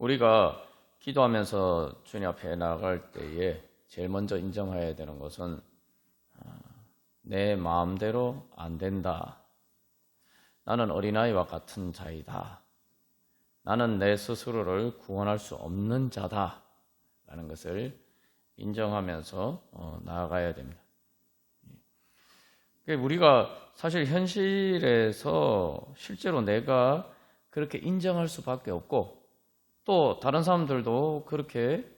우리가 기도하면서 주님 앞에 나아갈 때에 제일 먼저 인정해야 되는 것은 내 마음대로 안 된다. 나는 어린아이와 같은 자이다. 나는 내 스스로를 구원할 수 없는 자다. 라는 것을 인정하면서 나아가야 됩니다. 우리가 사실 현실에서 실제로 내가 그렇게 인정할 수밖에 없고 또 다른 사람들도 그렇게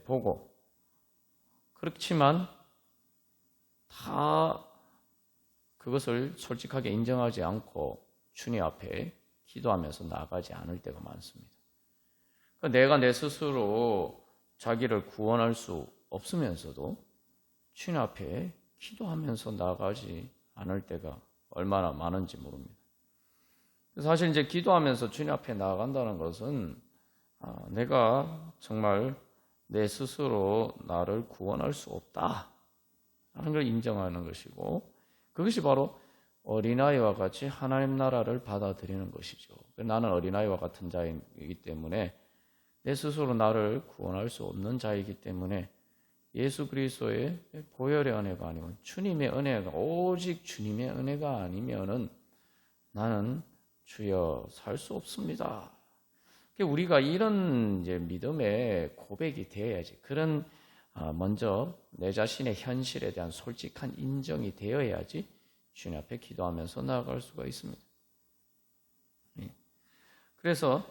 보고 그렇지만 다 그것을 솔직하게 인정하지 않고 주님 앞에 기도하면서 나아가지 않을 때가 많습니다. 내가 내 스스로 자기를 구원할 수 없으면서도 주님 앞에 기도하면서 나아가지 않을 때가 얼마나 많은지 모릅니다. 사실 이제 기도하면서 주님 앞에 나아간다는 것은 내가 정말 내 스스로 나를 구원할 수 없다라는 걸 인정하는 것이고 그것이 바로 어린아이와 같이 하나님 나라를 받아들이는 것이죠. 나는 어린아이와 같은 자이기 때문에 내 스스로 나를 구원할 수 없는 자이기 때문에 예수 그리스도의 보혈의 은혜가 아니면 주님의 은혜가 오직 주님의 은혜가 아니면은 나는 주여 살 수 없습니다. 우리가 이런 이제 믿음의 고백이 되어야지. 그런 먼저 내 자신의 현실에 대한 솔직한 인정이 되어야지 주님 앞에 기도하면서 나아갈 수가 있습니다. 그래서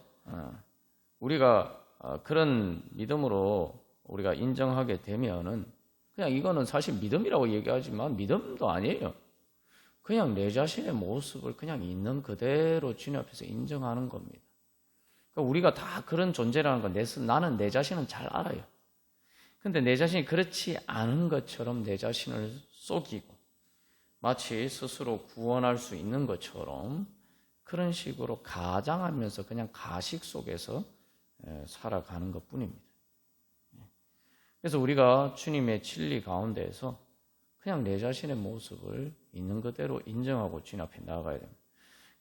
우리가 그런 믿음으로 우리가 인정하게 되면은 그냥 이거는 사실 믿음이라고 얘기하지만 믿음도 아니에요. 그냥 내 자신의 모습을 그냥 있는 그대로 주님 앞에서 인정하는 겁니다. 그러니까 우리가 다 그런 존재라는 건 나는 내 자신은 잘 알아요. 근데 내 자신이 그렇지 않은 것처럼 내 자신을 속이고 마치 스스로 구원할 수 있는 것처럼 그런 식으로 가장하면서 그냥 가식 속에서 살아가는 것뿐입니다. 그래서 우리가 주님의 진리 가운데에서 그냥 내 자신의 모습을 있는 그대로 인정하고 주님 앞에 나아가야 됩니다.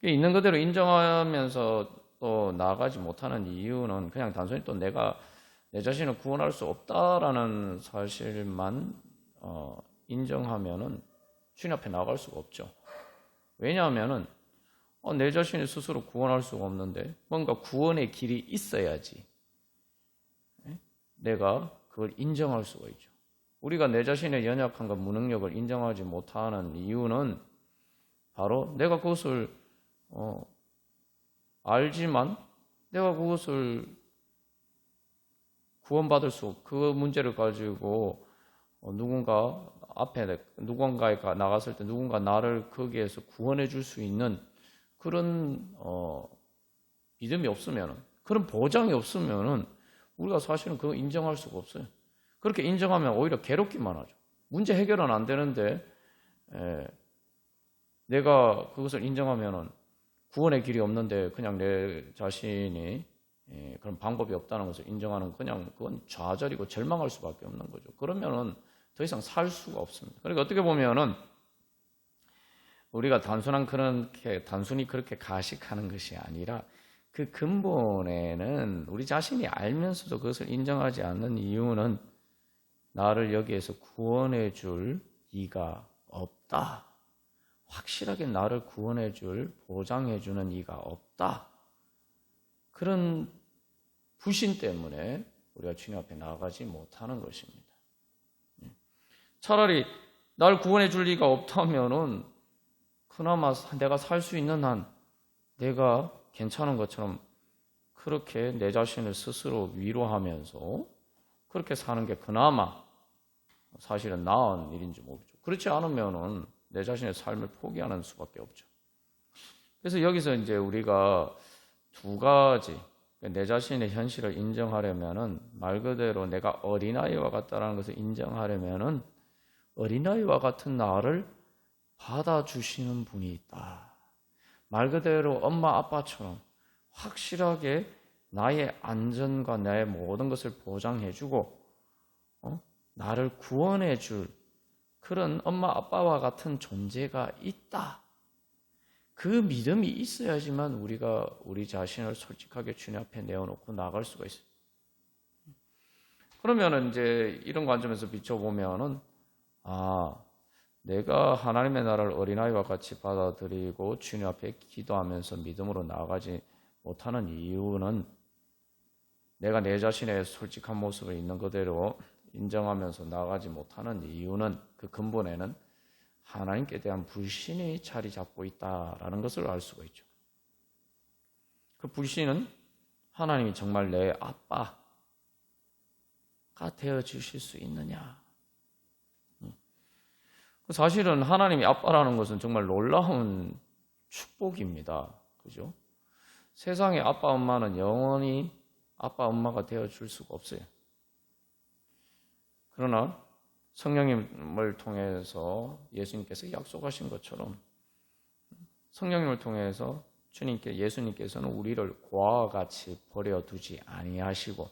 있는 그대로 인정하면서 또 나아가지 못하는 이유는 그냥 단순히 또 내가 내 자신을 구원할 수 없다라는 사실만 인정하면은 주님 앞에 나아갈 수가 없죠. 왜냐하면은 내 자신이 스스로 구원할 수가 없는데 뭔가 구원의 길이 있어야지 내가 그걸 인정할 수가 있죠. 우리가 내 자신의 연약함과 무능력을 인정하지 못하는 이유는 바로 내가 그것을 알지만 내가 그것을 구원받을 그 문제를 가지고 누군가에 나갔을 때 누군가 나를 거기에서 구원해 줄 수 있는 그런 믿음이 없으면 그런 보장이 없으면 우리가 사실은 그거 인정할 수가 없어요. 그렇게 인정하면 오히려 괴롭기만 하죠. 문제 해결은 안 되는데 내가 그것을 인정하면은 구원의 길이 없는데 그냥 내 자신이 그런 방법이 없다는 것을 인정하는 그건 좌절이고 절망할 수밖에 없는 거죠. 그러면은 더 이상 살 수가 없습니다. 그러니까 어떻게 보면은 우리가 단순히 그렇게 가식하는 것이 아니라 그 근본에는 우리 자신이 알면서도 그것을 인정하지 않는 이유는 나를 여기에서 구원해 줄 이가 없다. 확실하게 나를 구원해 줄, 보장해 주는 이가 없다. 그런 불신 때문에 우리가 주님 앞에 나아가지 못하는 것입니다. 차라리 나를 구원해 줄 리가 없다면은 그나마 내가 살 수 있는 한 내가 괜찮은 것처럼 그렇게 내 자신을 스스로 위로하면서 그렇게 사는 게 그나마 사실은 나은 일인지 모르죠. 그렇지 않으면은 내 자신의 삶을 포기하는 수밖에 없죠. 그래서 여기서 이제 우리가 두 가지 내 자신의 현실을 인정하려면은 말 그대로 내가 어린아이와 같다라는 것을 인정하려면은 어린아이와 같은 나를 받아주시는 분이 있다. 말 그대로 엄마 아빠처럼 확실하게 나의 안전과 나의 모든 것을 보장해주고 나를 구원해줄 그런 엄마 아빠와 같은 존재가 있다. 그 믿음이 있어야지만 우리가 우리 자신을 솔직하게 주님 앞에 내어놓고 나아갈 수가 있어요. 그러면은 이제 이런 관점에서 비춰보면은, 내가 하나님의 나라를 어린아이와 같이 받아들이고 주님 앞에 기도하면서 믿음으로 나아가지 못하는 이유는, 내가 내 자신의 솔직한 모습을 있는 그대로 인정하면서 나아가지 못하는 이유는, 그 근본에는 하나님께 대한 불신이 자리 잡고 있다라는 것을 알 수가 있죠. 그 불신은 하나님이 정말 내 아빠가 되어 주실 수 있느냐. 사실은 하나님이 아빠라는 것은 정말 놀라운 축복입니다. 그죠? 세상의 아빠, 엄마는 영원히 아빠, 엄마가 되어 줄 수가 없어요. 그러나 성령님을 통해서 예수님께서 약속하신 것처럼, 성령님을 통해서 예수님께서는 우리를 고아와 같이 버려두지 아니하시고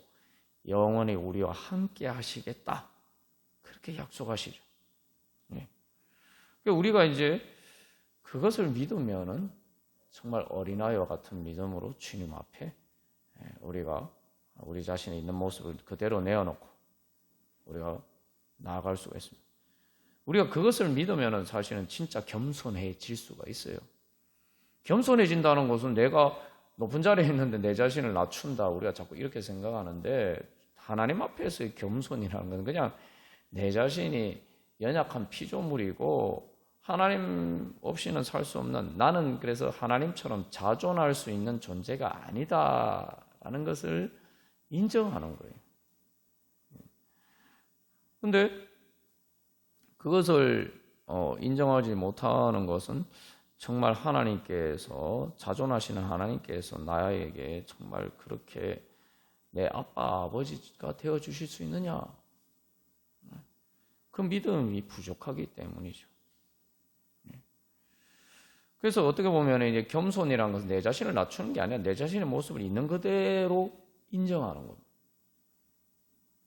영원히 우리와 함께 하시겠다, 그렇게 약속하시죠. 우리가 이제 그것을 믿으면은 정말 어린아이와 같은 믿음으로 주님 앞에 우리가 우리 자신이 있는 모습을 그대로 내어놓고 우리가 나아갈 수가 있습니다. 우리가 그것을 믿으면은 사실은 진짜 겸손해질 수가 있어요. 겸손해진다는 것은 내가 높은 자리에 있는데 내 자신을 낮춘다, 우리가 자꾸 이렇게 생각하는데, 하나님 앞에서의 겸손이라는 건 그냥 내 자신이 연약한 피조물이고 하나님 없이는 살 수 없는, 나는 그래서 하나님처럼 자존할 수 있는 존재가 아니다라는 것을 인정하는 거예요. 그런데 그것을 인정하지 못하는 것은 정말 하나님께서, 자존하시는 하나님께서 나에게 정말 그렇게 내 아빠, 아버지가 되어주실 수 있느냐, 그 믿음이 부족하기 때문이죠. 그래서 어떻게 보면 이제 겸손이라는 것은 내 자신을 낮추는 게 아니라 내 자신의 모습을 있는 그대로 인정하는 겁니다.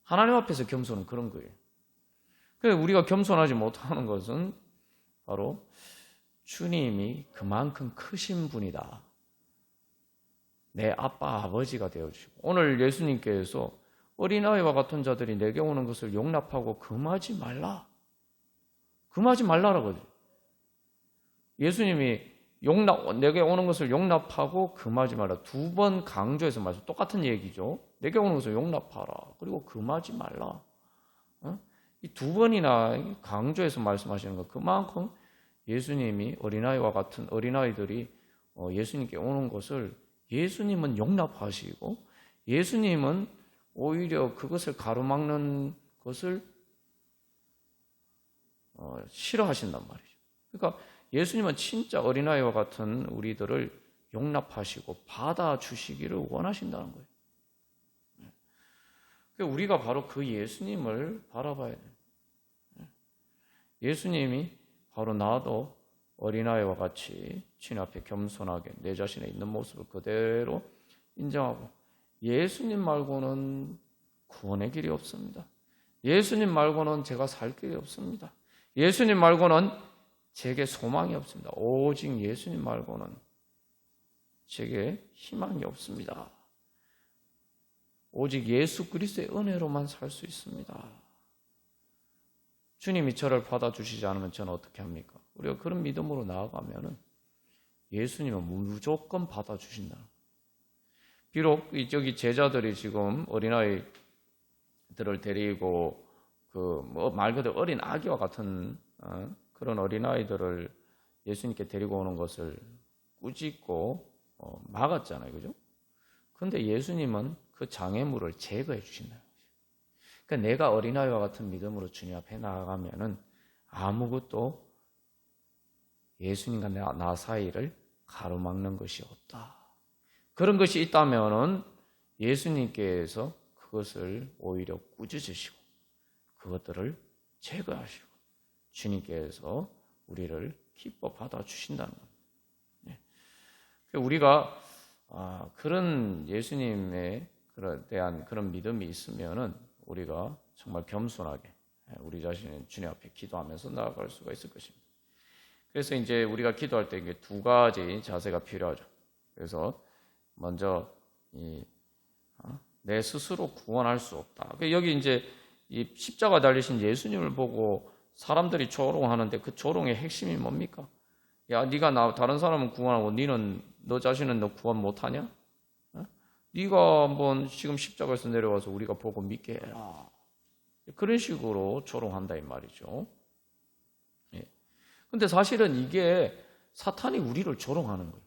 하나님 앞에서 겸손은 그런 거예요. 그래서 우리가 겸손하지 못하는 것은 바로 주님이 그만큼 크신 분이다, 내 아빠, 아버지가 되어주시고, 오늘 예수님께서 어린아이와 같은 자들이 내게 오는 것을 용납하고 금하지 말라, 금하지 말라라거든요. 예수님이 내게 오는 것을 용납하고 금하지 말라, 두 번 강조해서 말씀, 똑같은 얘기죠. 내게 오는 것을 용납하라, 그리고 금하지 말라. 이 두 번이나 강조해서 말씀하시는 것, 그만큼 예수님이 어린아이와 같은 어린아이들이 예수님께 오는 것을 예수님은 용납하시고, 예수님은 오히려 그것을 가로막는 것을 싫어하신단 말이죠. 그러니까 예수님은 진짜 어린아이와 같은 우리들을 용납하시고 받아주시기를 원하신다는 거예요. 우리가 바로 그 예수님을 바라봐야 돼요. 예수님이 바로 나도 어린아이와 같이 주님 앞에 겸손하게 내 자신의 있는 모습을 그대로 인정하고, 예수님 말고는 구원의 길이 없습니다. 예수님 말고는 제가 살 길이 없습니다. 예수님 말고는 제게 소망이 없습니다. 오직 예수님 말고는 제게 희망이 없습니다. 오직 예수 그리스도의 은혜로만 살 수 있습니다. 주님이 저를 받아주시지 않으면 저는 어떻게 합니까? 우리가 그런 믿음으로 나아가면은 예수님은 무조건 받아주신다. 비록 저기 제자들이 지금 어린아이들을 데리고 말 그대로 어린 아기와 같은 그런 어린아이들을 예수님께 데리고 오는 것을 꾸짖고 막았잖아요. 그죠? 그런데 예수님은 그 장애물을 제거해 주신다는 거죠. 그러니까 내가 어린아이와 같은 믿음으로 주님 앞에 나아가면은 아무것도 예수님과 나 사이를 가로막는 것이 없다. 그런 것이 있다면은 예수님께서 그것을 오히려 꾸짖으시고 그것들을 제거하시고 주님께서 우리를 기뻐 받아주신다는 겁니다. 우리가 그런 예수님에 대한 그런 믿음이 있으면은 우리가 정말 겸손하게 우리 자신의 주님 앞에 기도하면서 나아갈 수가 있을 것입니다. 그래서 이제 우리가 기도할 때 이게 두 가지 자세가 필요하죠. 그래서 먼저 내 스스로 구원할 수 없다. 여기 이제 이 십자가 달리신 예수님을 보고 사람들이 조롱하는데 그 조롱의 핵심이 뭡니까? 야, 네가 다른 사람은 구원하고 너 자신은 너 구원 못하냐? 네가 한번 지금 십자가에서 내려와서 우리가 보고 믿게 해라. 그런 식으로 조롱한다 이 말이죠. 근데 사실은 이게 사탄이 우리를 조롱하는 거예요.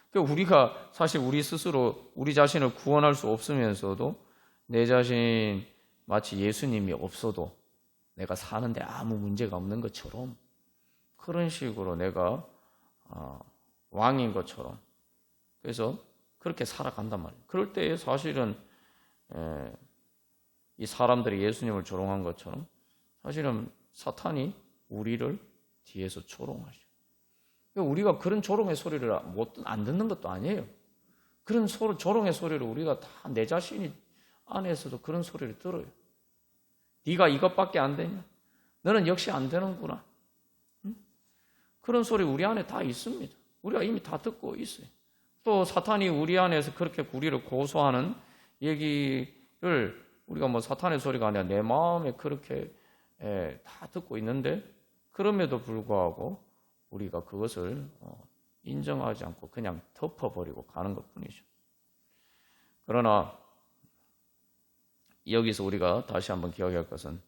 그러니까 우리가 사실 우리 스스로 우리 자신을 구원할 수 없으면서도 내 자신 마치 예수님이 없어도 내가 사는데 아무 문제가 없는 것처럼 그런 식으로 내가 왕인 것처럼 그래서 그렇게 살아간단 말이에요. 그럴 때 사실은 이 사람들이 예수님을 조롱한 것처럼 사실은 사탄이 우리를 뒤에서 조롱하죠. 그러니까 우리가 그런 조롱의 소리를 안 듣는 것도 아니에요. 그런 조롱의 소리를 우리가 다 내 자신이 안에서도 그런 소리를 들어요. 네가 이것밖에 안 되냐? 너는 역시 안 되는구나. 응? 그런 소리 우리 안에 다 있습니다. 우리가 이미 다 듣고 있어요. 또 사탄이 우리 안에서 그렇게 우리를 고소하는 얘기를 우리가 뭐 사탄의 소리가 아니라 내 마음에 그렇게 다 듣고 있는데 그럼에도 불구하고 우리가 그것을 인정하지 않고 그냥 덮어버리고 가는 것뿐이죠. 그러나 여기서 우리가 다시 한번 기억할 것은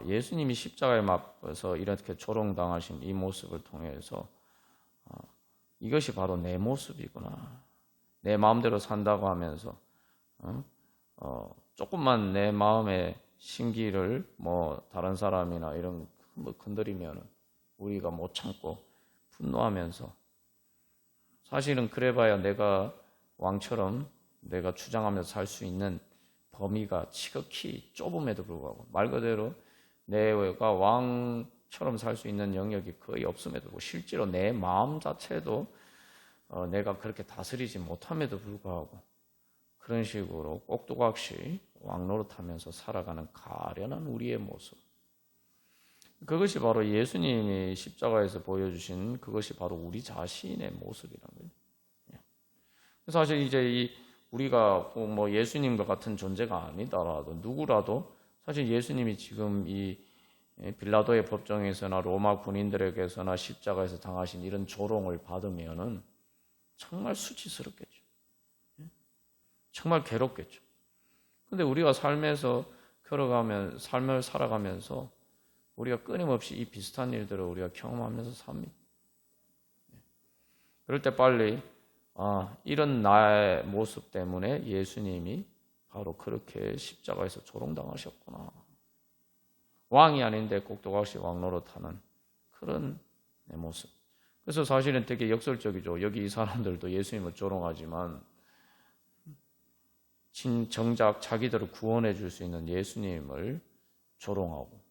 예수님이 십자가에 맞서 이렇게 조롱당하신 이 모습을 통해서 이것이 바로 내 모습이구나. 내 마음대로 산다고 하면서 조금만 내 마음의 심기를 뭐 다른 사람이나 이런 뭐 건드리면 우리가 못 참고 분노하면서 사실은 그래봐야 내가 왕처럼 내가 주장하면서 살 수 있는 범위가 지극히 좁음에도 불구하고 말 그대로 내가 왕처럼 살 수 있는 영역이 거의 없음에도 불구하고 실제로 내 마음 자체도 내가 그렇게 다스리지 못함에도 불구하고 그런 식으로 꼭두각시 왕노릇하면서 살아가는 가련한 우리의 모습, 그것이 바로 예수님이 십자가에서 보여주신 그것이 바로 우리 자신의 모습이라는 거예요. 사실 이제 우리가 뭐 예수님과 같은 존재가 아니더라도 누구라도 사실 예수님이 지금 이 빌라도의 법정에서나 로마 군인들에게서나 십자가에서 당하신 이런 조롱을 받으면은 정말 수치스럽겠죠. 정말 괴롭겠죠. 근데 우리가 삶을 살아가면서 우리가 끊임없이 이 비슷한 일들을 우리가 경험하면서 삽니다. 그럴 때 빨리 이런 나의 모습 때문에 예수님이 바로 그렇게 십자가에서 조롱당하셨구나. 왕이 아닌데 꼭두각시 왕노릇하는 그런 내 모습. 그래서 사실은 되게 역설적이죠. 여기 이 사람들도 예수님을 조롱하지만 정작 자기들을 구원해 줄 수 있는 예수님을 조롱하고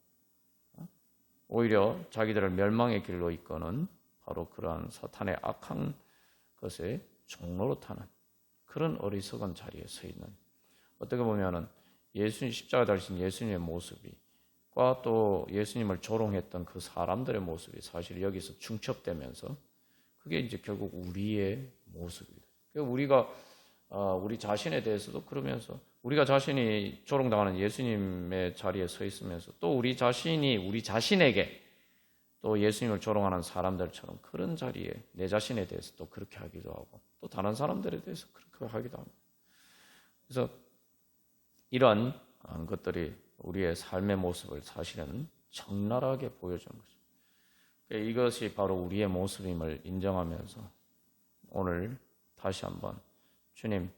오히려 자기들을 멸망의 길로 이끄는 바로 그러한 사탄의 악한 것에 종노릇하는 그런 어리석은 자리에 서 있는, 어떻게 보면은 예수님 십자가 달리신 예수님의 모습과 또 예수님을 조롱했던 그 사람들의 모습이 사실 여기서 중첩되면서 그게 이제 결국 우리의 모습이다. 우리가 우리 자신에 대해서도 그러면서 우리가 자신이 조롱당하는 예수님의 자리에 서 있으면서 또 우리 자신이 우리 자신에게 또 예수님을 조롱하는 사람들처럼 그런 자리에 내 자신에 대해서 또 그렇게 하기도 하고 또 다른 사람들에 대해서 그렇게 하기도 합니다. 그래서 이런 것들이 우리의 삶의 모습을 사실은 적나라하게 보여주는 거죠. 이것이 바로 우리의 모습임을 인정하면서 오늘 다시 한번 주님,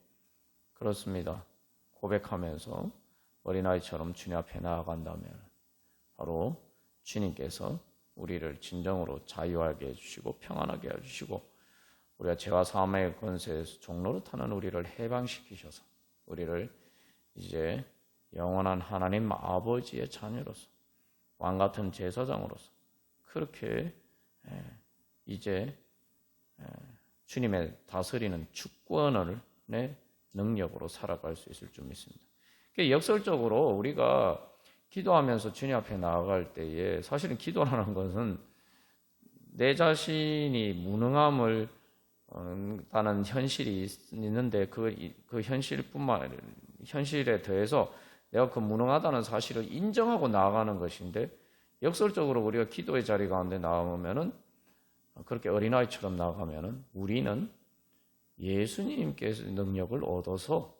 그렇습니다. 고백하면서 어린아이처럼 주님 앞에 나아간다면 바로 주님께서 우리를 진정으로 자유하게 해주시고 평안하게 해주시고 우리가 죄와 사함의 권세에서 종노릇하는 우리를 해방시키셔서 우리를 이제 영원한 하나님 아버지의 자녀로서 왕같은 제사장으로서 그렇게 이제 주님의 다스리는 주권을 내 능력으로 살아갈 수 있을 줄 믿습니다. 역설적으로 우리가 기도하면서 주님 앞에 나아갈 때에 사실은 기도라는 것은 내 자신이 무능함을 다는 현실이 있는데 그 현실에 더해서 내가 그 무능하다는 사실을 인정하고 나아가는 것인데, 역설적으로 우리가 기도의 자리 가운데 나오면은, 그렇게 어린아이처럼 나아가면은 우리는 예수님께서 능력을 얻어서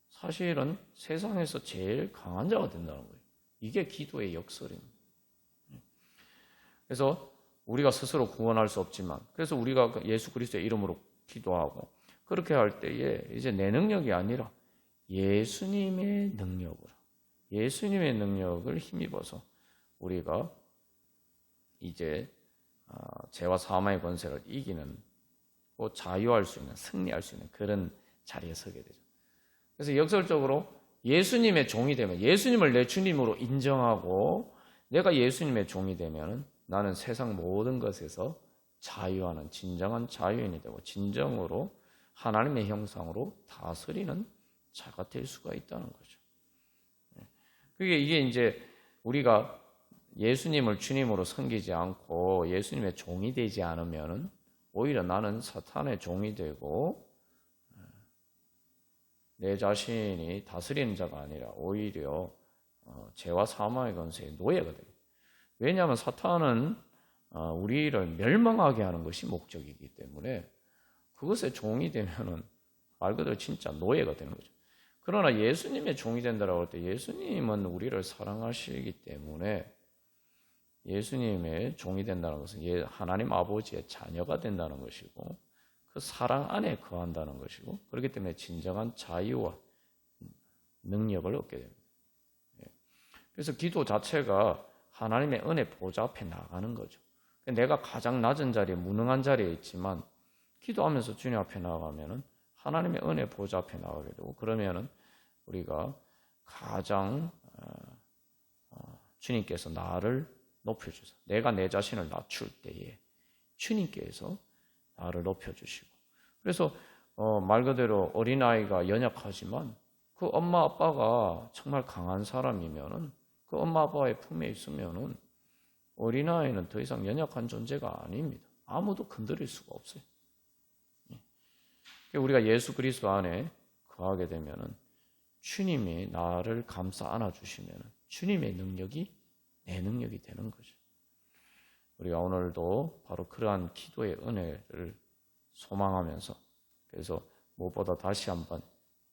사실은 세상에서 제일 강한 자가 된다는 거예요. 이게 기도의 역설입니다. 그래서 우리가 스스로 구원할 수 없지만, 그래서 우리가 예수 그리스도의 이름으로 기도하고, 그렇게 할 때에 이제 내 능력이 아니라 예수님의 능력을 힘입어서 우리가 이제 죄와 사망의 권세를 이기는, 자유할 수 있는, 승리할 수 있는 그런 자리에 서게 되죠. 그래서 역설적으로 예수님의 종이 되면, 예수님을 내 주님으로 인정하고 내가 예수님의 종이 되면 나는 세상 모든 것에서 자유하는 진정한 자유인이 되고 진정으로 하나님의 형상으로 다스리는 자가 될 수가 있다는 거죠. 그게 이게 이제 우리가 예수님을 주님으로 섬기지 않고 예수님의 종이 되지 않으면 오히려 나는 사탄의 종이 되고 내 자신이 다스리는 자가 아니라 오히려 죄와 사망의 권세의 노예가 됩니다. 왜냐하면 사탄은 우리를 멸망하게 하는 것이 목적이기 때문에 그것의 종이 되면은 말 그대로 진짜 노예가 되는 거죠. 그러나 예수님의 종이 된다라고 할 때 예수님은 우리를 사랑하시기 때문에 예수님의 종이 된다는 것은 하나님 아버지의 자녀가 된다는 것이고 그 사랑 안에 거한다는 것이고, 그렇기 때문에 진정한 자유와 능력을 얻게 됩니다. 그래서 기도 자체가 하나님의 은혜 보좌 앞에 나가는 거죠. 내가 가장 낮은 자리에, 무능한 자리에 있지만 기도하면서 주님 앞에 나가면은 하나님의 은혜 보좌 앞에 나가게 되고, 그러면은 우리가 가장 주님께서 나를 높여주셔서, 내가 내 자신을 낮출 때에 주님께서 나를 높여주시고, 그래서 말 그대로 어린아이가 연약하지만 그 엄마 아빠가 정말 강한 사람이면은, 그 엄마 아빠의 품에 있으면은 어린아이는 더 이상 연약한 존재가 아닙니다. 아무도 건드릴 수가 없어요. 우리가 예수 그리스도 안에 거하게 되면은 주님이 나를 감싸 안아주시면은 주님의 능력이 내 능력이 되는 거죠. 우리가 오늘도 바로 그러한 기도의 은혜를 소망하면서, 그래서 무엇보다 다시 한번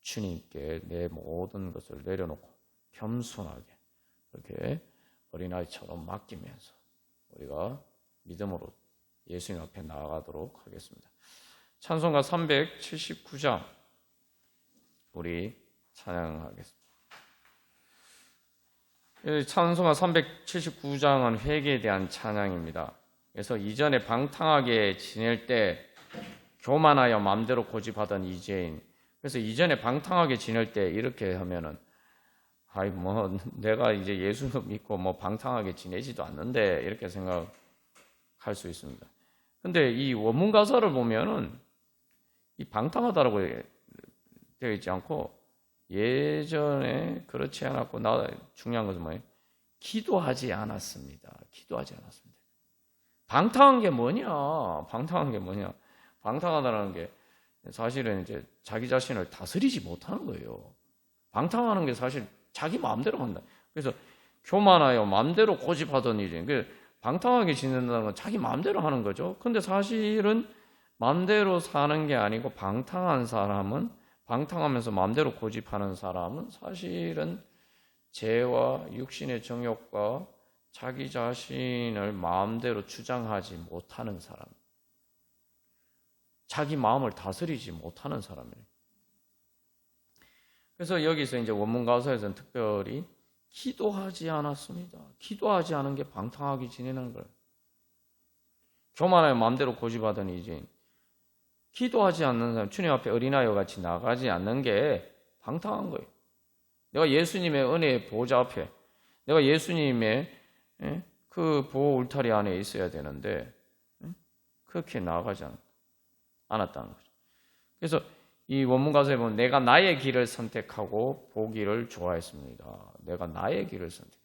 주님께 내 모든 것을 내려놓고 겸손하게 이렇게 어린아이처럼 맡기면서 우리가 믿음으로 예수님 앞에 나아가도록 하겠습니다. 찬송가 379장 우리 찬양하겠습니다. 찬송가 379장은 회개에 대한 찬양입니다. 그래서 이전에 방탕하게 지낼 때 교만하여 마음대로 고집하던 이재인, 그래서 이전에 방탕하게 지낼 때 이렇게 하면은 내가 이제 예수를 믿고 방탕하게 지내지도 않는데 이렇게 생각할 수 있습니다. 근데 이 원문 가사를 보면은 이 방탕하다라고 되어 있지 않고 예전에 그렇지 않았고, 중요한 것은 뭐예요? 기도하지 않았습니다. 방탕한 게 뭐냐? 방탕하다라는 게 사실은 이제 자기 자신을 다스리지 못하는 거예요. 방탕하는 게 사실 자기 마음대로 한다. 그래서 교만하여 마음대로 고집하던 일이, 방탕하게 지낸다는 건 자기 마음대로 하는 거죠. 근데 사실은 마음대로 사는 게 아니고, 방탕하면서 마음대로 고집하는 사람은 사실은 죄와 육신의 정욕과 자기 자신을 마음대로 주장하지 못하는 사람, 자기 마음을 다스리지 못하는 사람이에요. 그래서 여기서 이제 원문 가사에서는 특별히 기도하지 않았습니다. 기도하지 않은 게 방탕하게 지내는 거예요. 교만하여 마음대로 고집하던 이제 기도하지 않는 사람, 주님 앞에 어린아이와 같이 나가지 않는 게 방탕한 거예요. 내가 예수님의 은혜의 보좌 앞에, 내가 예수님의 그 보호 울타리 안에 있어야 되는데 그렇게 나아가지 않았다는 거죠. 그래서 이 원문 가사에 보면 내가 나의 길을 선택하고 보기를 좋아했습니다. 내가 나의 길을 선택.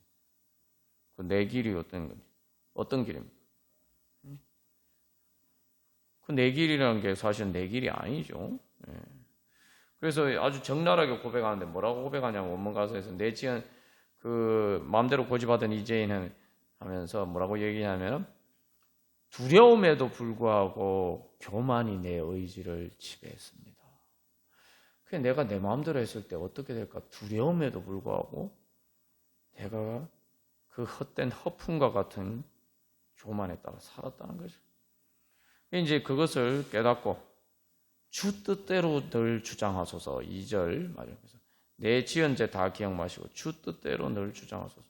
내 길이 어떤 건지, 어떤 길입니까? 그 내 길이라는 게 사실 내 길이 아니죠. 예. 그래서 아주 적나라하게 고백하는데 뭐라고 고백하냐면 원문 가서에서 내 지은 그 마음대로 고집하던 이재인은 하면서 뭐라고 얘기하냐면 두려움에도 불구하고 교만이 내 의지를 지배했습니다. 그게 내가 내 마음대로 했을 때 어떻게 될까? 두려움에도 불구하고 내가 그 헛된 허풍과 같은 교만에 따라 살았다는 거죠. 이제 그것을 깨닫고 주 뜻대로 늘 주장하소서. 2절 말이에요. 그래서 내 지은 죄 다 기억 마시고 주 뜻대로 늘 주장하소서.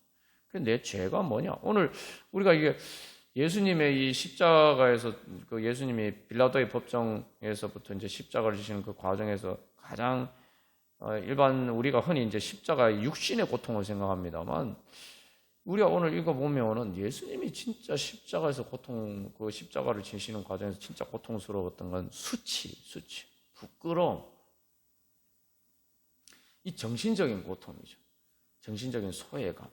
내 죄가 뭐냐? 오늘 우리가 이게 예수님의 이 십자가에서 그 예수님이 빌라도의 법정에서부터 이제 십자가를 지시는 그 과정에서 가장 일반 우리가 흔히 이제 십자가의 육신의 고통을 생각합니다만 우리가 오늘 읽어보면은 예수님이 진짜 십자가에서 그 십자가를 지시는 과정에서 진짜 고통스러웠던 건 수치, 부끄러움. 이 정신적인 고통이죠. 정신적인 소외감.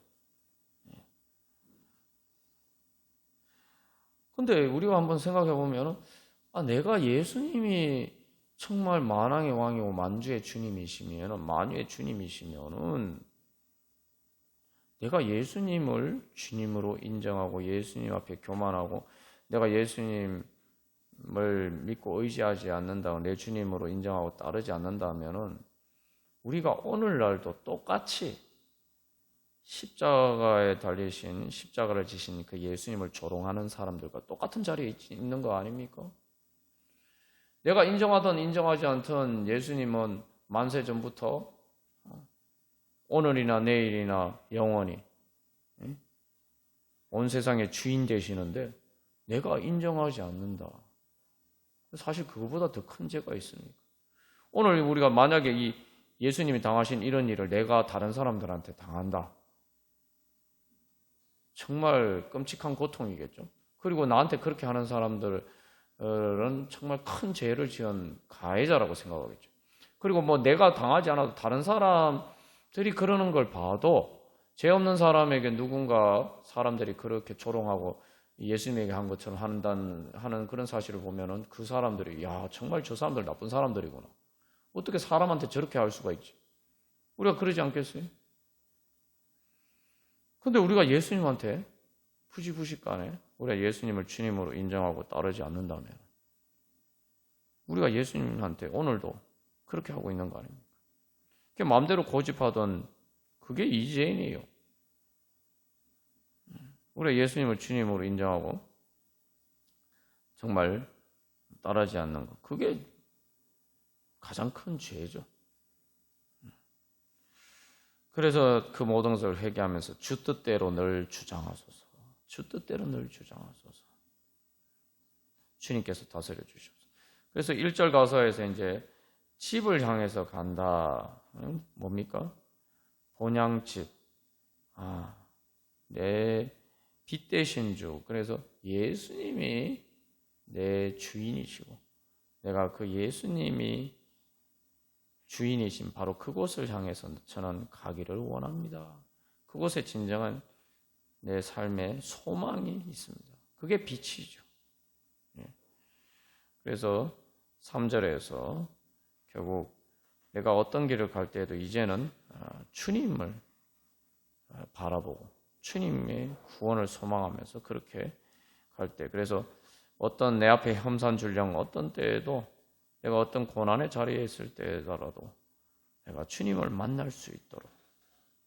근데 우리가 한번 생각해 보면은 내가 예수님이 정말 만왕의 왕이고 만주의 주님이시면은 만유의 주님이시면은 내가 예수님을 주님으로 인정하고 예수님 앞에 교만하고 내가 예수님을 믿고 의지하지 않는다고 내 주님으로 인정하고 따르지 않는다면은 우리가 오늘날도 똑같이 십자가에 달리신 십자가를 지신 그 예수님을 조롱하는 사람들과 똑같은 자리에 있는 거 아닙니까? 내가 인정하든 인정하지 않든 예수님은 만세 전부터 오늘이나 내일이나 영원히 온 세상의 주인 되시는데 내가 인정하지 않는다. 사실 그거보다 더 큰 죄가 있습니까? 오늘 우리가 만약에 이 예수님이 당하신 이런 일을 내가 다른 사람들한테 당한다. 정말 끔찍한 고통이겠죠. 그리고 나한테 그렇게 하는 사람들은 정말 큰 죄를 지은 가해자라고 생각하겠죠. 그리고 뭐 내가 당하지 않아도 다른 사람들이 그러는 걸 봐도 죄 없는 사람에게 누군가 사람들이 그렇게 조롱하고 예수님에게 한 것처럼 하는 그런 사실을 보면은 그 사람들이 정말 저 사람들 나쁜 사람들이구나. 어떻게 사람한테 저렇게 할 수가 있지? 우리가 그러지 않겠어요? 근데 우리가 예수님한테 푸시푸시간에 우리가 예수님을 주님으로 인정하고 따르지 않는다면 우리가 예수님한테 오늘도 그렇게 하고 있는 거 아닙니까? 그게 마음대로 고집하던 그게 이재인이에요. 우리가 예수님을 주님으로 인정하고 정말 따르지 않는 것, 그게 가장 큰 죄죠. 그래서 그 모든 것을 회개하면서 주 뜻대로 늘 주장하소서. 주 뜻대로 늘 주장하소서. 주님께서 다스려 주시옵소서. 그래서 1절 가서에서 이제 집을 향해서 간다. 뭡니까? 본향집. 내 빛 대신 주. 그래서 예수님이 내 주인이시고 내가 그 예수님이 주인이신 바로 그곳을 향해서 저는 가기를 원합니다. 그곳에 진정한 내 삶의 소망이 있습니다. 그게 빛이죠. 그래서 3절에서 결국 내가 어떤 길을 갈 때에도 이제는 주님을 바라보고 주님의 구원을 소망하면서 그렇게 갈 때, 그래서 어떤 내 앞에 험산줄령 어떤 때에도 내가 어떤 고난의 자리에 있을 때더라도 내가 주님을 만날 수 있도록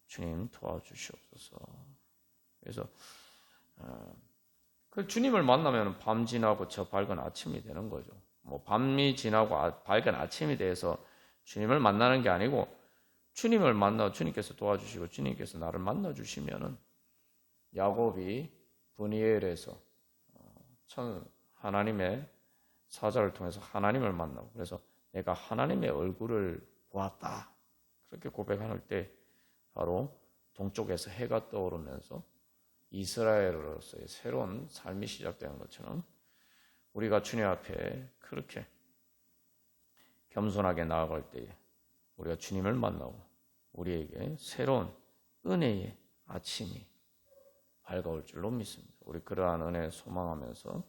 주님 도와주시옵소서. 그래서 그 주님을 만나면 밤 지나고 저 밝은 아침이 되는 거죠. 뭐 밤이 지나고 밝은 아침이 돼서 주님을 만나는 게 아니고 주님을 만나 주님께서 도와주시고 주님께서 나를 만나 주시면은 야곱이 브니엘에서 하나님의 사자를 통해서 하나님을 만나고 그래서 내가 하나님의 얼굴을 보았다. 그렇게 고백할 때 바로 동쪽에서 해가 떠오르면서 이스라엘로서의 새로운 삶이 시작되는 것처럼 우리가 주님 앞에 그렇게 겸손하게 나아갈 때에 우리가 주님을 만나고 우리에게 새로운 은혜의 아침이 밝아올 줄로 믿습니다. 우리 그러한 은혜 소망하면서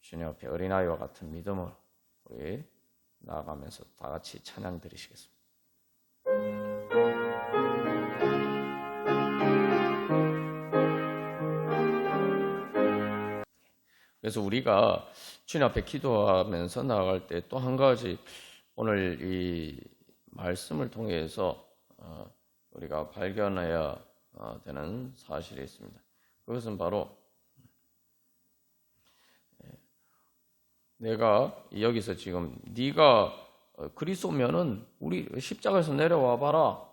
주님 앞에 어린아이와 같은 믿음으로 우리 나아가면서 다 같이 찬양 드리시겠습니다. 그래서 우리가 주님 앞에 기도하면서 나아갈 때 또 한 가지 오늘 이 말씀을 통해서 우리가 발견해야 되는 사실이 있습니다. 그것은 바로 내가 여기서 지금 네가 그리스도면은 우리 십자가에서 내려와 봐라.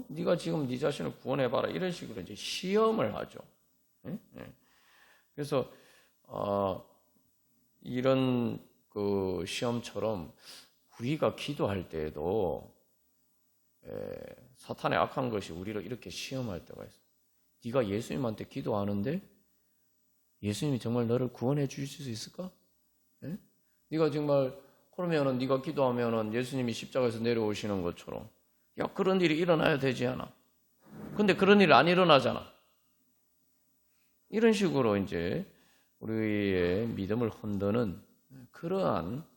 네가 지금 네 자신을 구원해 봐라. 이런 식으로 이제 시험을 하죠. 그래서 이런 그 시험처럼 우리가 기도할 때에도 사탄의 악한 것이 우리를 이렇게 시험할 때가 있어요. 네가 예수님한테 기도하는데 예수님이 정말 너를 구원해 주실 수 있을까? 네가 정말 그러면은 네가 기도하면은 예수님이 십자가에서 내려오시는 것처럼 야 그런 일이 일어나야 되지 않아? 근데 그런 일이 안 일어나잖아. 이런 식으로 이제 우리의 믿음을 흔드는 그러한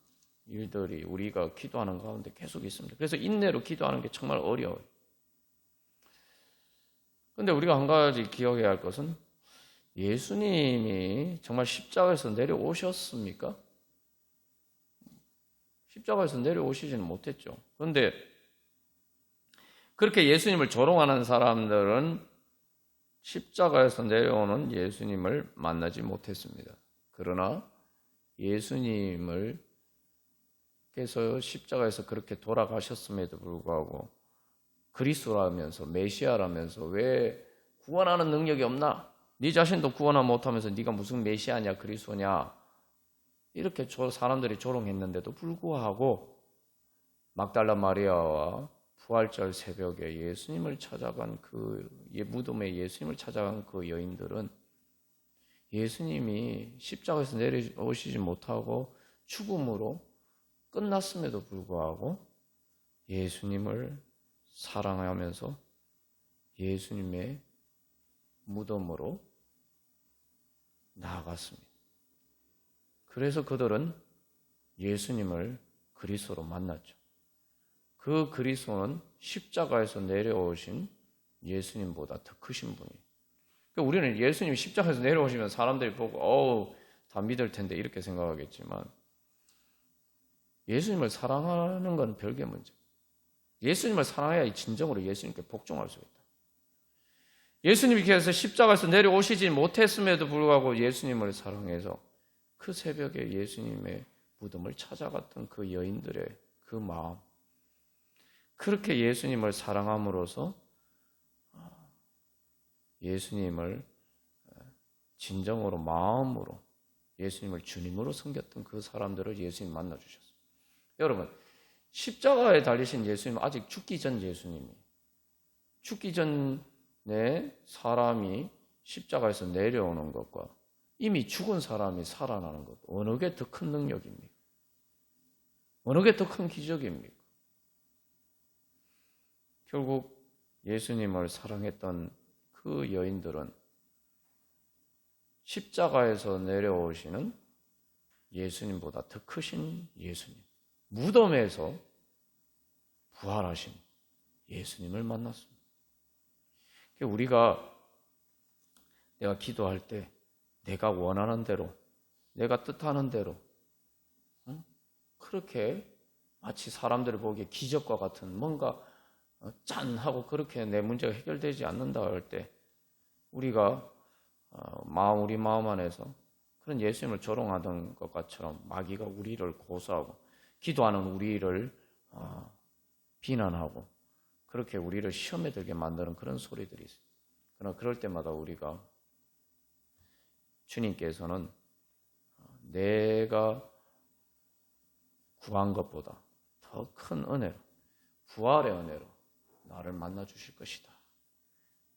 일들이 우리가 기도하는 가운데 계속 있습니다. 그래서 인내로 기도하는 게 정말 어려워요. 그런데 우리가 한 가지 기억해야 할 것은 예수님이 정말 십자가에서 내려오셨습니까? 십자가에서 내려오시지는 못했죠. 그런데 그렇게 예수님을 조롱하는 사람들은 십자가에서 내려오는 예수님을 만나지 못했습니다. 그러나 예수님을 께서 십자가에서 그렇게 돌아가셨음에도 불구하고 그리스도라면서 메시아라면서 왜 구원하는 능력이 없나? 네 자신도 구원을 못하면서 네가 무슨 메시아냐 그리스도냐? 이렇게 사람들이 조롱했는데도 불구하고 막달라 마리아와 부활절 새벽에 예수님을 찾아간 그 무덤에 예수님을 찾아간 그 여인들은 예수님이 십자가에서 내려오시지 못하고 죽음으로 끝났음에도 불구하고 예수님을 사랑하면서 예수님의 무덤으로 나아갔습니다. 그래서 그들은 예수님을 그리스도로 만났죠. 그 그리스도는 십자가에서 내려오신 예수님보다 더 크신 분이에요. 그러니까 우리는 예수님이 십자가에서 내려오시면 사람들이 보고 다 믿을 텐데 이렇게 생각하겠지만 예수님을 사랑하는 건 별개 문제. 예수님을 사랑해야 진정으로 예수님께 복종할 수 있다. 예수님께서 십자가에서 내려오시지 못했음에도 불구하고 예수님을 사랑해서 그 새벽에 예수님의 무덤을 찾아갔던 그 여인들의 그 마음, 그렇게 예수님을 사랑함으로써 예수님을 진정으로 마음으로 예수님을 주님으로 섬겼던 그 사람들을 예수님 만나주셨어요. 여러분, 십자가에 달리신 예수님은 아직 죽기 전 예수님이에요. 죽기 전에 사람이 십자가에서 내려오는 것과 이미 죽은 사람이 살아나는 것, 어느 게 더 큰 능력입니까? 어느 게 더 큰 기적입니까? 결국 예수님을 사랑했던 그 여인들은 십자가에서 내려오시는 예수님보다 더 크신 예수님, 무덤에서 부활하신 예수님을 만났습니다. 우리가 내가 기도할 때 내가 원하는 대로, 내가 뜻하는 대로 그렇게 마치 사람들이 보기에 기적과 같은 뭔가 짠 하고 그렇게 내 문제가 해결되지 않는다 할 때 우리가 우리 마음 안에서 그런 예수님을 조롱하던 것처럼 마귀가 우리를 고소하고 기도하는 우리를 비난하고 그렇게 우리를 시험에 들게 만드는 그런 소리들이 있어요. 그러나 그럴 때마다 우리가 주님께서는 내가 구한 것보다 더 큰 은혜로, 부활의 은혜로 나를 만나 주실 것이다.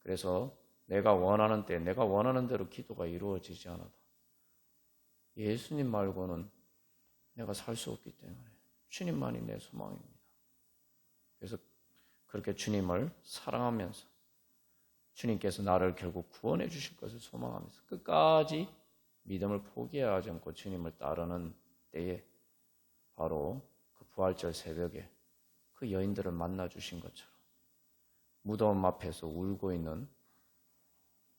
그래서 내가 원하는 때, 내가 원하는 대로 기도가 이루어지지 않아도 예수님 말고는 내가 살 수 없기 때문에 주님만이 내 소망입니다. 그래서 그렇게 주님을 사랑하면서 주님께서 나를 결국 구원해 주실 것을 소망하면서 끝까지 믿음을 포기하지 않고 주님을 따르는 때에 바로 그 부활절 새벽에 그 여인들을 만나 주신 것처럼 무덤 앞에서 울고 있는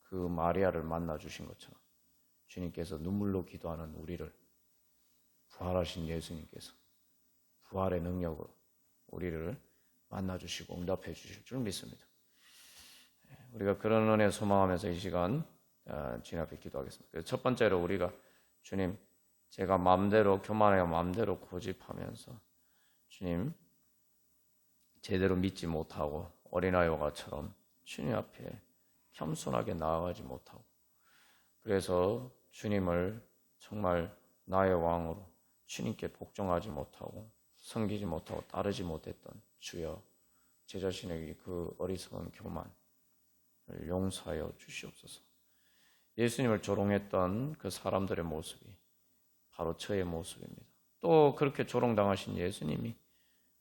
그 마리아를 만나 주신 것처럼 주님께서 눈물로 기도하는 우리를 부활하신 예수님께서 부활의 능력으로 우리를 만나 주시고 응답해 주실 줄 믿습니다. 우리가 그런 은혜 소망하면서 이 시간 주님 앞에 기도하겠습니다. 첫 번째로 우리가 주님, 제가 마음대로 교만하여 마음대로 고집하면서 주님 제대로 믿지 못하고 어린아이와 같처럼 주님 앞에 겸손하게 나아가지 못하고 그래서 주님을 정말 나의 왕으로 주님께 복종하지 못하고 섬기지 못하고 따르지 못했던 주여 제 자신에게 그 어리석은 교만을 용서하여 주시옵소서. 예수님을 조롱했던 그 사람들의 모습이 바로 저의 모습입니다. 또 그렇게 조롱당하신 예수님이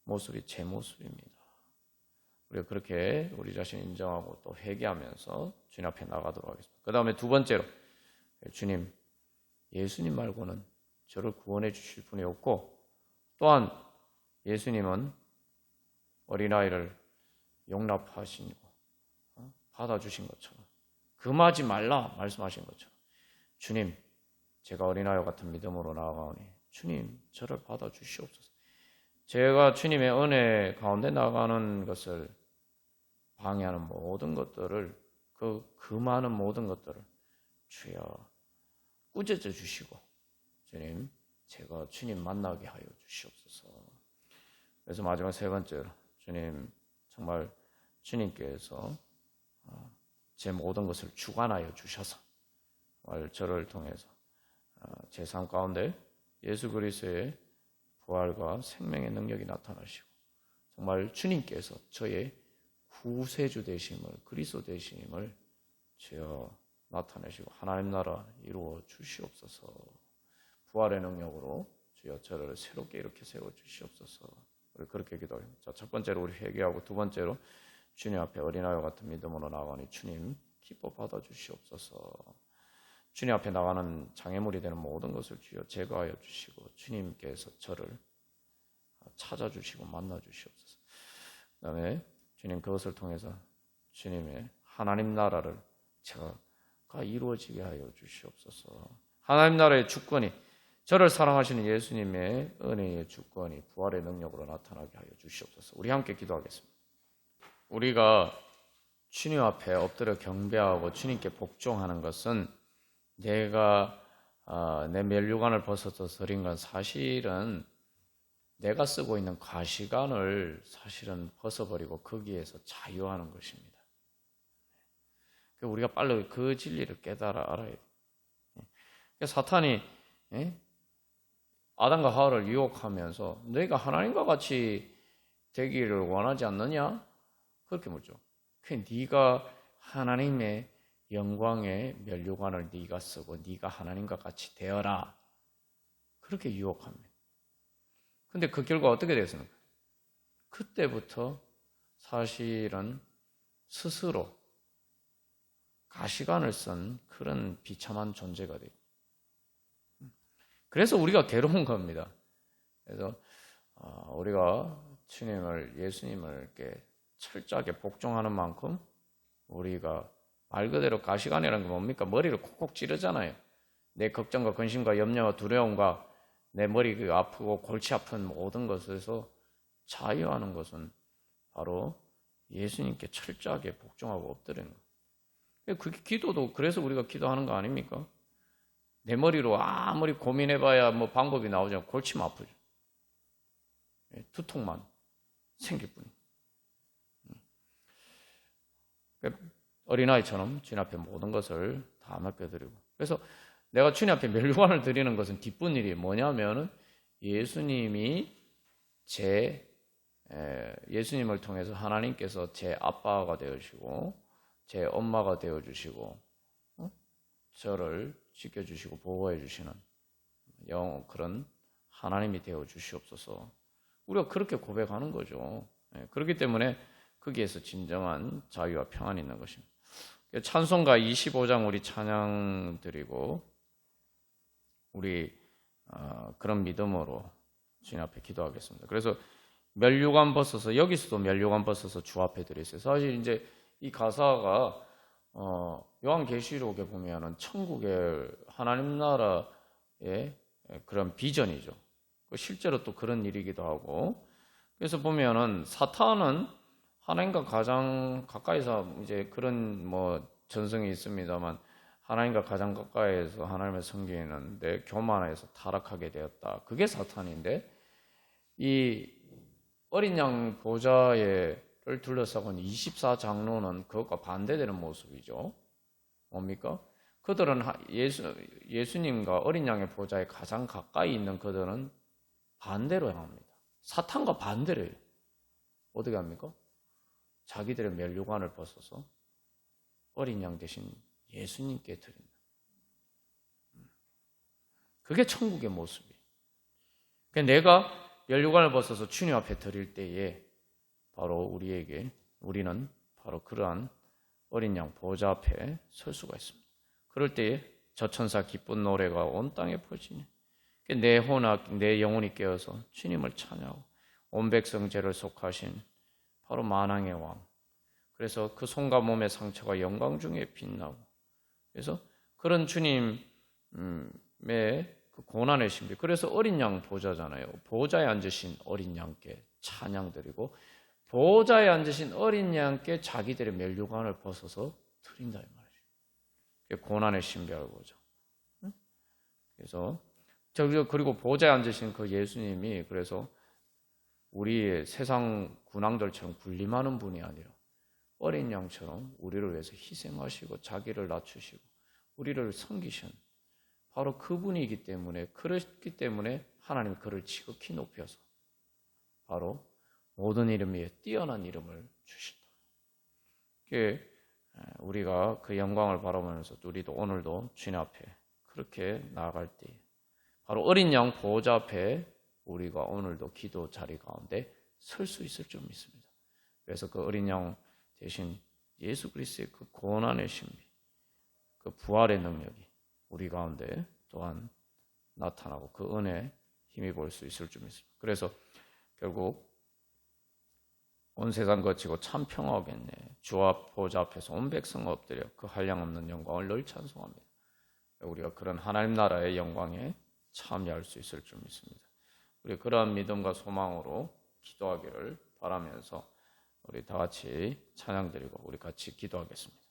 모습이 제 모습입니다. 우리가 그렇게 우리 자신 인정하고 또 회개하면서 주님 앞에 나가도록 하겠습니다. 그 다음에 두 번째로 주님, 예수님 말고는 저를 구원해 주실 분이 없고 또한 예수님은 어린아이를 용납하시고 받아주신 것처럼 금하지 말라 말씀하신 것처럼 주님, 제가 어린아이와 같은 믿음으로 나아가오니 주님, 저를 받아주시옵소서. 제가 주님의 은혜 가운데 나가는 것을 방해하는 모든 것들을 그 많은 모든 것들을 주여 꾸짖어 주시고 주님, 제가 주님 만나게 하여 주시옵소서. 그래서 마지막 세 번째로 주님, 정말 주님께서 제 모든 것을 주관하여 주셔서 정말 저를 통해서 제 삶 가운데 예수 그리스도의 부활과 생명의 능력이 나타나시고 정말 주님께서 저의 구세주 되심을 그리스도 되심을 주여 나타내시고 하나님 나라 이루어 주시옵소서. 부활의 능력으로 주여 저를 새롭게 이렇게 세워 주시옵소서. 우리 그렇게 기도합니다. 자, 첫 번째로 우리 회개하고 두 번째로 주님 앞에 어린아이와 같은 믿음으로 나가니 주님 기뻐 받아 주시옵소서. 주님 앞에 나가는 장애물이 되는 모든 것을 주여 제거하여 주시고 주님께서 저를 찾아주시고 만나 주시옵소서. 그 다음에 주님 그것을 통해서 주님의 하나님 나라를 제가 이루어지게 하여 주시옵소서. 하나님 나라의 주권이 저를 사랑하시는 예수님의 은혜의 주권이 부활의 능력으로 나타나게 하여 주시옵소서. 우리 함께 기도하겠습니다. 우리가 주님 앞에 엎드려 경배하고 주님께 복종하는 것은 내가 내 면류관을 벗어서 드린 건 사실은 내가 쓰고 있는 가시관을 사실은 벗어버리고 거기에서 자유하는 것입니다. 우리가 빨리 그 진리를 깨달아 알아야 돼요. 사탄이 아담과 하와를 유혹하면서 너희가 하나님과 같이 되기를 원하지 않느냐? 그렇게 묻죠. 네가 하나님의 영광의 면류관을 네가 쓰고 네가 하나님과 같이 되어라. 그렇게 유혹합니다. 근데 그 결과 어떻게 됐습니까? 그때부터 사실은 스스로 가시관을 쓴 그런 비참한 존재가 돼요. 그래서 우리가 괴로운 겁니다. 그래서 우리가 예수님을 이렇게 철저하게 복종하는 만큼 우리가 말 그대로 가시관이라는 게 뭡니까? 머리를 콕콕 찌르잖아요. 내 걱정과 근심과 염려와 두려움과 내 머리 아프고 골치 아픈 모든 것에서 자유하는 것은 바로 예수님께 철저하게 복종하고 엎드리는 거예요. 그 기도도 그래서 우리가 기도하는 거 아닙니까? 내 머리로 아무리 고민해봐야 뭐 방법이 나오지 않고 골치만 아프죠. 두통만 생길 뿐이에요. 어린아이처럼 주님 앞에 모든 것을 다 맡겨드리고 그래서 내가 주님 앞에 멸관을 드리는 것은 기쁜 일이 뭐냐면은 예수님을 통해서 하나님께서 제 아빠가 되어주시고 제 엄마가 되어주시고 저를 지켜주시고 보호해 주시는 그런 하나님이 되어주시옵소서. 우리가 그렇게 고백하는 거죠. 그렇기 때문에 거기에서 진정한 자유와 평안이 있는 것입니다. 찬송가 25장 우리 찬양 드리고 우리 그런 믿음으로 주님 앞에 기도하겠습니다. 그래서 면류관 벗어서, 여기서도 면류관 벗어서 주 앞에 드리세요. 사실 이제 이 가사가 요한계시록에 보면은 천국의 하나님 나라의 그런 비전이죠. 실제로 또 그런 일이기도 하고. 그래서 보면은 사탄은 하나님과 가장 가까이서, 이제 그런 뭐 전성이 있습니다만, 하나님과 가장 가까이에서 하나님을 섬기는데 교만해서 타락하게 되었다. 그게 사탄인데, 이 어린 양 보좌를 둘러싸고 있는 24장로는 그것과 반대되는 모습이죠. 뭡니까? 그들은 예수님과 어린 양의 보좌에 가장 가까이 있는 그들은 반대로 행합니다. 사탄과 반대로 해요. 어떻게 합니까? 자기들의 면류관을 벗어서 어린 양 대신 예수님께 드린다. 그게 천국의 모습이에요. 내가 면류관을 벗어서 주님 앞에 드릴 때에 바로 우리는 바로 그러한 어린 양 보좌 앞에 설 수가 있습니다. 그럴 때에 저천사 기쁜 노래가 온 땅에 퍼지니 내 영혼이 깨어서 주님을 찬양하고 온 백성 죄를 속하신 바로 만왕의 왕. 그래서 그 손과 몸의 상처가 영광 중에 빛나고, 그래서 그런 주님의 그 고난의 신비. 그래서 어린 양 보좌잖아요. 보좌에 앉으신 어린 양께 찬양드리고 보좌에 앉으신 어린 양께 자기들의 면류관을 벗어서 드린다 이 말이죠. 고난의 신비라고 보죠. 그래서 그리고 보좌에 앉으신 그 예수님이 그래서 우리의 세상 군왕들처럼 군림하는 분이 아니라 어린 양처럼 우리를 위해서 희생하시고 자기를 낮추시고 우리를 섬기신 바로 그분이기 때문에, 그렇기 때문에 하나님이 그를 지극히 높여서 바로 모든 이름 위에 뛰어난 이름을 주신다. 우리가 그 영광을 바라보면서 우리도 오늘도 주님 앞에 그렇게 나아갈 때 바로 어린 양 보호자 앞에 우리가 오늘도 기도 자리 가운데 설 수 있을 줄 믿습니다. 그래서 그 어린 양 대신 예수 그리스도의 그 고난의 신비, 그 부활의 능력이 우리 가운데 또한 나타나고 그 은혜 힘입을 수 있을 줄 믿습니다. 그래서 결국 온 세상 거치고 참 평화하겠네. 주 앞 보좌 앞에서 온 백성 엎드려 그 한량없는 영광을 늘 찬송합니다. 우리가 그런 하나님 나라의 영광에 참여할 수 있을 줄 믿습니다. 우리 그러한 믿음과 소망으로 기도하기를 바라면서 우리 다 같이 찬양드리고 우리 같이 기도하겠습니다.